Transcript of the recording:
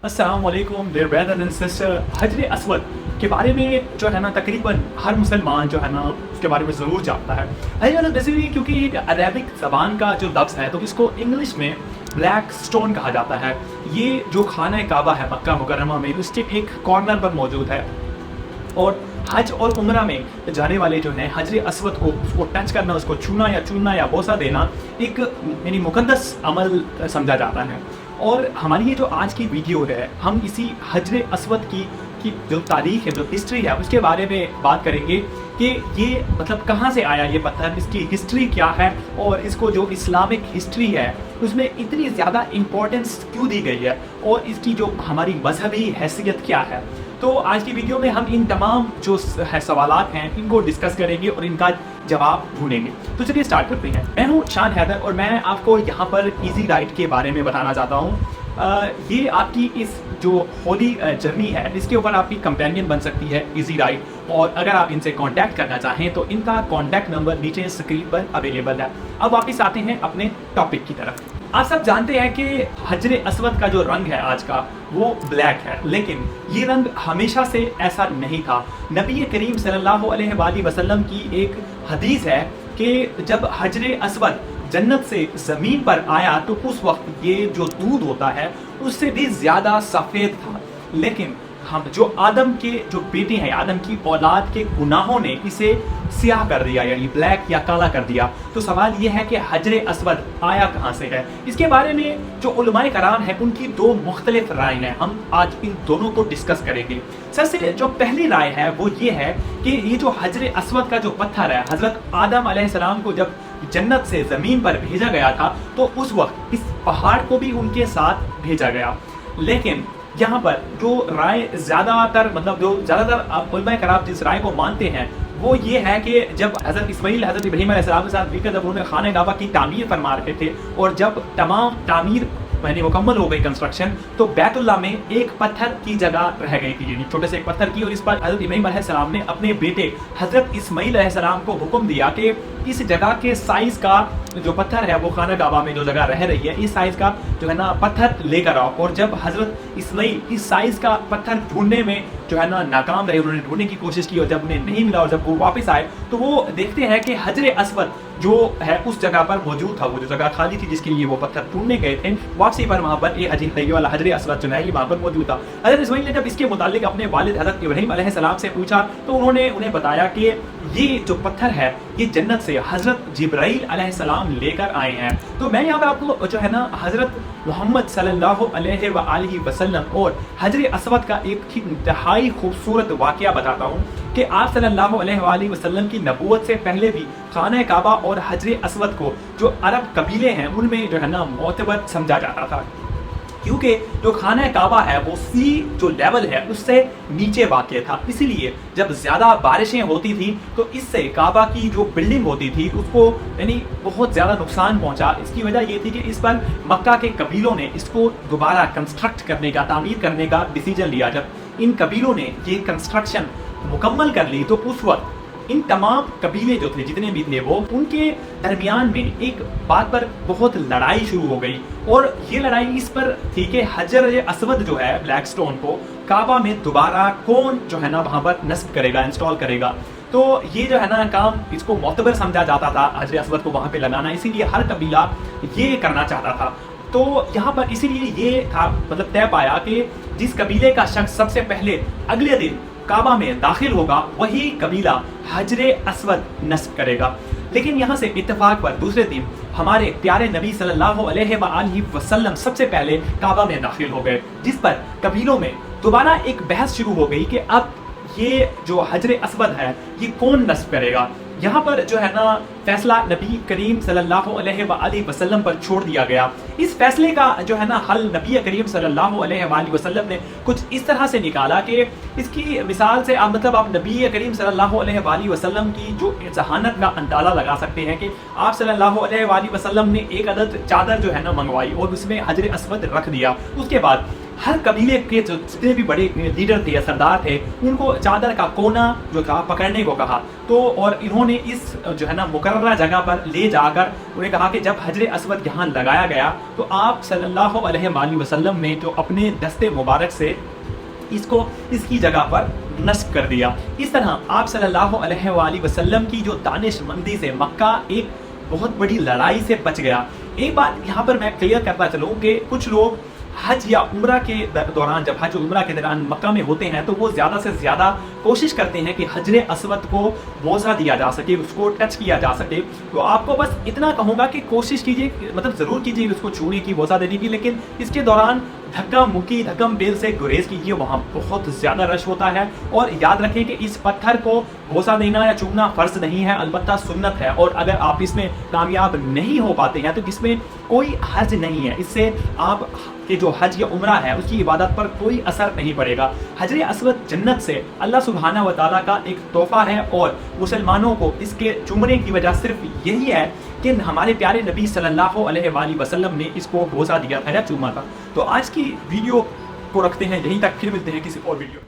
अस्सलाम वालेकुम dear brother and sister. हजर असवद के बारे में जो है ना तकरीबन हर मुसलमान जो है ना उसके बारे में ज़रूर जानता है। हजर बेसिकली क्योंकि एक अरेबिक ज़बान का जो लफ्ज़ है तो इसको इंग्लिश में ब्लैक स्टोन कहा जाता है। ये जो खाना काबा है मक्का मुकर्रमा में उसके एक कॉर्नर पर मौजूद है और हज और उम्रा में जाने वाले जो हैं हजर असवद को उसको टच करना, उसको छूना या बोसा देना एक यानी मुकद्दस अमल समझा जाता है। और हमारी ये जो आज की वीडियो है हम इसी हजर असवद की जो तारीख है, जो हिस्ट्री है, उसके बारे में बात करेंगे कि ये मतलब कहाँ से आया ये पत्थर, इसकी हिस्ट्री क्या है और इसको जो इस्लामिक हिस्ट्री है उसमें इतनी ज़्यादा इम्पोर्टेंस क्यों दी गई है और इसकी जो हमारी मजहबी हैसियत क्या है। तो आज की वीडियो में हम इन तमाम जो है सवालात हैं इनको डिस्कस करेंगे और इनका जवाब ढूंढेंगे। तो चलिए स्टार्ट करते हैं। मैं हूँ शान हैदर और मैं आपको यहाँ पर इजी राइड के बारे में बताना चाहता हूँ। ये आपकी इस जो होली जर्नी है इसके ऊपर आपकी कंपेनियन बन सकती है इजी राइड। और अगर आप इनसे कांटेक्ट करना चाहें तो इनका कांटेक्ट नंबर नीचे स्क्रीन पर अवेलेबल है। अब वापस आते हैं अपने टॉपिक की तरफ। आप सब जानते हैं कि हजर असवद का जो रंग है आज का वो ब्लैक है, लेकिन ये रंग हमेशा से ऐसा नहीं था। नबी करीम सल्लल्लाहु अलैहि वसल्लम की एक हदीस है कि जब हजर असवद जन्नत से ज़मीन पर आया तो उस वक्त ये जो दूध होता है उससे भी ज़्यादा सफ़ेद था, लेकिन हम जो आदम के जो बेटे हैं, आदम की औलाद के गुनाहों ने इसे स्याह कर दिया, यानी ब्लैक या काला कर दिया। तो सवाल ये है कि हजर असवद आया कहाँ से है। इसके बारे में जो उलमाए कराम है उनकी दो मुख्तलिफ राय हैं। हम आज इन दोनों को डिस्कस करेंगे। सबसे जो पहली राय है वो ये है कि ये जो हजर असवद का जो पत्थर है, हजरत आदम अलैहिस्सलाम को जब जन्नत से ज़मीन पर भेजा गया था तो उस वक्त इस पहाड़ को भी उनके साथ भेजा गया। लेकिन यहाँ पर जो राय ज़्यादातर मतलब जो ज़्यादातर उलमाए कराम जिस राय को मानते हैं वो ये है कि जब हज़रत इस्माइल हज़रत इब्राहीम अलैहिस्सलाम के साथ मिलकर जब उन्होंने खाने काबा की तामीर फरमा रहे थे और जब तमाम तामीर मैंने मुकम्मल हो गई कंस्ट्रक्शन तो बैतुल्लाह में एक पत्थर की जगह रह गई थी, यानी छोटे से एक पत्थर की। और इस पर हज़रत इब्राहीम अलैहिस्सलाम ने अपने बेटे हज़रत इस्माइल अलैहिस्सलाम को हुक्म दिया कि इस जगह के साइज़ का जो पत्थर है वो खाना काबा में जो जगह रह रही है इस साइज़ का जो है ना पत्थर लेकर आओ। और जब हज़रत इस्माइल इस साइज़ का पत्थर ढूंढने में जो है ना नाकाम रहे, उन्होंने ढूंढने की कोशिश की और जब उन्हें नहीं मिला और जब वो वापस आए तो वो देखते हैं कि हजर असवद जो है उस जगह पर मौजूद था, वो जो जगह खाली थी जिसके लिए वो पत्थर ढूंढने गए थे, वापसी पर वहाँ पर ये वाला हजर असवद जो है वहाँ पर मौजूद था। हजरत इस्माइल ने जब इसके मुतालिक अपने वालिद हजरत इब्राहीम अलैहिस्सलाम से पूछा तो उन्होंने उन्हें बताया कि ये जो पत्थर है ये जन्नत से हजरत जिब्राइल अलैहिस्सलाम लेकर आए हैं। तो मैं यहाँ पे आपको जो है ना हजरत मोहम्मद सल्लल्लाहु अलैहि वसल्लम और हजर असवद का एक इंतहाई खूबसूरत वाक़या बताता हूँ कि आप सल्लल्लाहु अलैहि वसल्लम की नबूवत से पहले भी खाना काबा और हजर असवद को जो अरब कबीले हैं उनमें जो है ना मोतबर समझा जाता था, क्योंकि जो खाना काबा है वो सी जो लेवल है उससे नीचे वाक़ था। इसीलिए जब ज़्यादा बारिशें होती थी तो इससे काबा की जो बिल्डिंग होती थी उसको यानी बहुत ज़्यादा नुकसान पहुंचा। इसकी वजह ये थी कि इस पर मक्का के कबीलों ने इसको दोबारा कंस्ट्रक्ट करने का, तामीर करने का डिसीजन लिया। जब इन कबीलों ने ये कंस्ट्रक्शन मुकम्मल कर ली तो उस वक्त इन तमाम कबीले जो थे जितने भी थे वो उनके दरमियान में एक बात पर बहुत लड़ाई शुरू हो गई। और ये लड़ाई इस पर थी कि हजर असवद जो है ब्लैक स्टोन को काबा में दोबारा कौन जो है ना वहाँ पर नस्ब करेगा, इंस्टॉल करेगा। तो ये जो है ना काम इसको मोतबर समझा जाता था हजर असवद को वहाँ पे लगाना, इसीलिए हर कबीला ये करना चाहता था। तो यहाँ पर इसीलिए ये था मतलब तय पाया कि जिस कबीले का शख्स सबसे पहले अगले दिन काबा में दाखिल होगा वही कबीला हजर असवद नस्ब करेगा। लेकिन यहाँ से इत्तेफाक पर दूसरे दिन हमारे प्यारे नबी सल्लल्लाहु अलैहि वसल्लम सबसे पहले काबा में दाखिल हो गए, जिस पर कबीलों में दोबारा एक बहस शुरू हो गई कि अब ये जो हजर असवद है ये कौन नस्ब करेगा। यहाँ पर जो है ना फैसला नबी करीम सल्लल्लाहु अलैहि वसल्लम पर छोड़ दिया गया। इस फैसले का जो है ना हल नबी करीम सल्लल्लाहु अलैहि वसल्लम ने कुछ इस तरह से निकाला कि इसकी मिसाल से आप मतलब आप नबी करीम सल्लल्लाहु अलैहि वसल्लम की जो जहानत का अंदाज़ा लगा सकते हैं कि आप सल्लल्लाहु अलैहि वसल्लम ने एक अदद चादर जो है ना मंगवाई और उसमें हजर असवद रख दिया। उसके बाद हर कबीले के जो जितने भी बड़े लीडर थे या सरदार थे, उनको चादर का कोना जो था पकड़ने को कहा। तो और इन्होंने इस जो है ना मुकर्ररा जगह पर ले जाकर उन्हें कहा कि जब हजर अस्वद यहाँ लगाया गया तो आप सल्लल्लाहु अलैहि वसल्लम ने जो अपने दस्ते मुबारक से इसको इसकी जगह पर नस्ब कर दिया। इस तरह आप सल्लल्लाहु अलैहि वसल्लम की जो दानिशमंदी से मक्का एक बहुत बड़ी लड़ाई से बच गया। एक बात यहाँ पर मैं क्लियर करता चलूँ कि कुछ लोग हज या उम्रा के दौरान, जब हज उम्रा के दौरान मक्का में होते हैं, तो वो ज़्यादा से ज़्यादा कोशिश करते हैं कि हजर अस्वद को बोसा दिया जा सके, उसको टच किया जा सके। तो आपको बस इतना कहूँगा कि कोशिश कीजिए, मतलब ज़रूर कीजिए उसको छूने की, बोसा देने की, लेकिन इसके दौरान धक्का मुक्की, धक्कम बेल से गुरेज कीजिए, वहाँ बहुत ज़्यादा रश होता है। और याद रखें कि इस पत्थर को बोसा देना या चूमना फ़र्ज नहीं है, अलबत्ता सुन्नत है। और अगर आप इसमें कामयाब नहीं हो पाते हैं तो इसमें कोई हर्ज नहीं है, इससे आप कि जो हज या उम्रा है उसकी इबादत पर कोई असर नहीं पड़ेगा। हजर अस्वद जन्नत से अल्लाह सुब्हाना व तआला का एक तोहफा है, और मुसलमानों को इसके चुमने की वजह सिर्फ यही है कि हमारे प्यारे नबी सल्लल्लाहु अलैहि वसल्लम ने इसको बोसा दिया था या चूमा था। तो आज की वीडियो को रखते हैं यहीं तक, फिर मिलते हैं किसी और वीडियो।